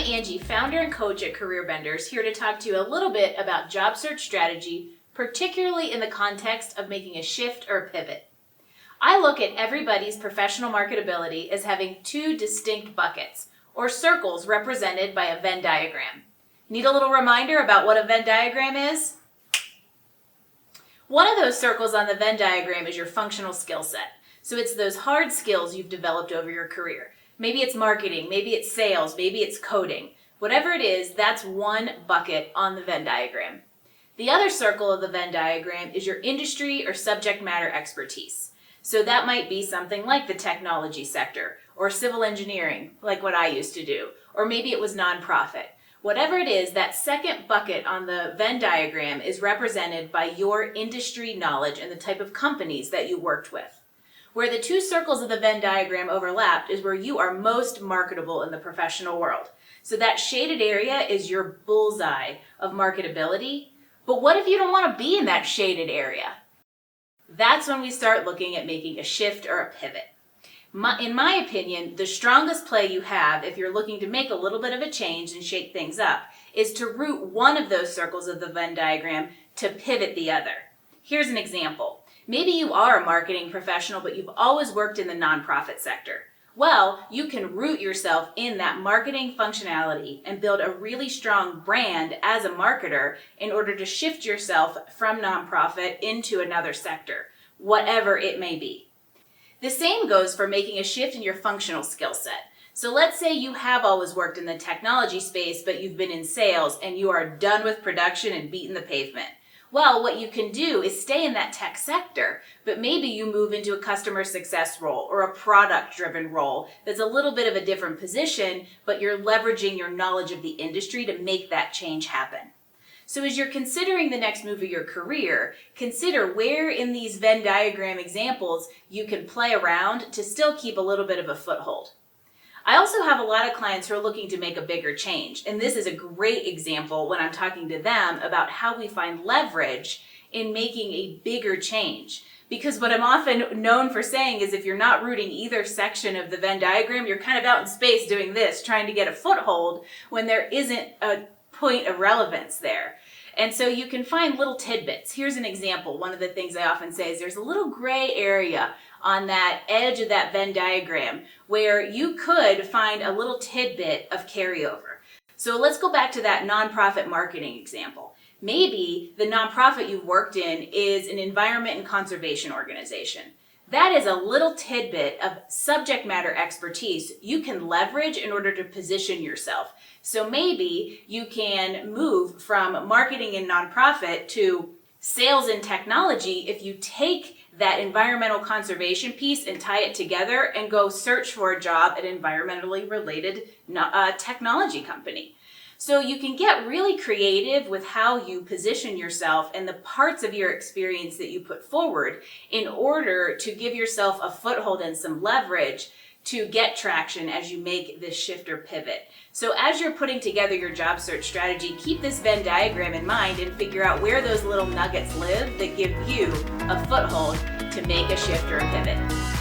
Angie, founder and coach at Career Benders, here to talk to you a little bit about job search strategy, particularly in the context of making a shift or a pivot. I look at everybody's professional marketability as having two distinct buckets, or circles represented by a Venn diagram. Need a little reminder about what a Venn diagram is? One of those circles on the Venn diagram is your functional skill set. So it's those hard skills you've developed over your career. Maybe it's marketing, maybe it's sales, maybe it's coding. Whatever it is, that's one bucket on the Venn diagram. The other circle of the Venn diagram is your industry or subject matter expertise. So that might be something like the technology sector or civil engineering, like what I used to do, or maybe it was nonprofit. Whatever it is, that second bucket on the Venn diagram is represented by your industry knowledge and the type of companies that you worked with. Where the two circles of the Venn diagram overlapped is where you are most marketable in the professional world. So that shaded area is your bullseye of marketability. But what if you don't want to be in that shaded area? That's when we start looking at making a shift or a pivot. In my opinion, the strongest play you have if you're looking to make a little bit of a change and shake things up is to root one of those circles of the Venn diagram to pivot the other. Here's an example. Maybe you are a marketing professional, but you've always worked in the nonprofit sector. Well, you can root yourself in that marketing functionality and build a really strong brand as a marketer in order to shift yourself from nonprofit into another sector, whatever it may be. The same goes for making a shift in your functional skill set. So let's say you have always worked in the technology space, but you've been in sales and you are done with production and beaten the pavement. Well, what you can do is stay in that tech sector, but maybe you move into a customer success role or a product-driven role that's a little bit of a different position, but you're leveraging your knowledge of the industry to make that change happen. So as you're considering the next move of your career, consider where in these Venn diagram examples you can play around to still keep a little bit of a foothold. I also have a lot of clients who are looking to make a bigger change, and this is a great example when I'm talking to them about how we find leverage in making a bigger change. Because what I'm often known for saying is if you're not rooting either section of the Venn diagram, you're kind of out in space doing this, trying to get a foothold when there isn't a point of relevance there. And so you can find little tidbits. Here's an example. One of the things I often say is there's a little gray area on that edge of that Venn diagram where you could find a little tidbit of carryover. So let's go back to that nonprofit marketing example. Maybe the nonprofit you've worked in is an environment and conservation organization. That is a little tidbit of subject matter expertise you can leverage in order to position yourself. So maybe you can move from marketing and nonprofit to sales and technology if you take that environmental conservation piece and tie it together and go search for a job at an environmentally related technology company. So you can get really creative with how you position yourself and the parts of your experience that you put forward in order to give yourself a foothold and some leverage to get traction as you make this shift or pivot. So as you're putting together your job search strategy, keep this Venn diagram in mind and figure out where those little nuggets live that give you a foothold to make a shift or a pivot.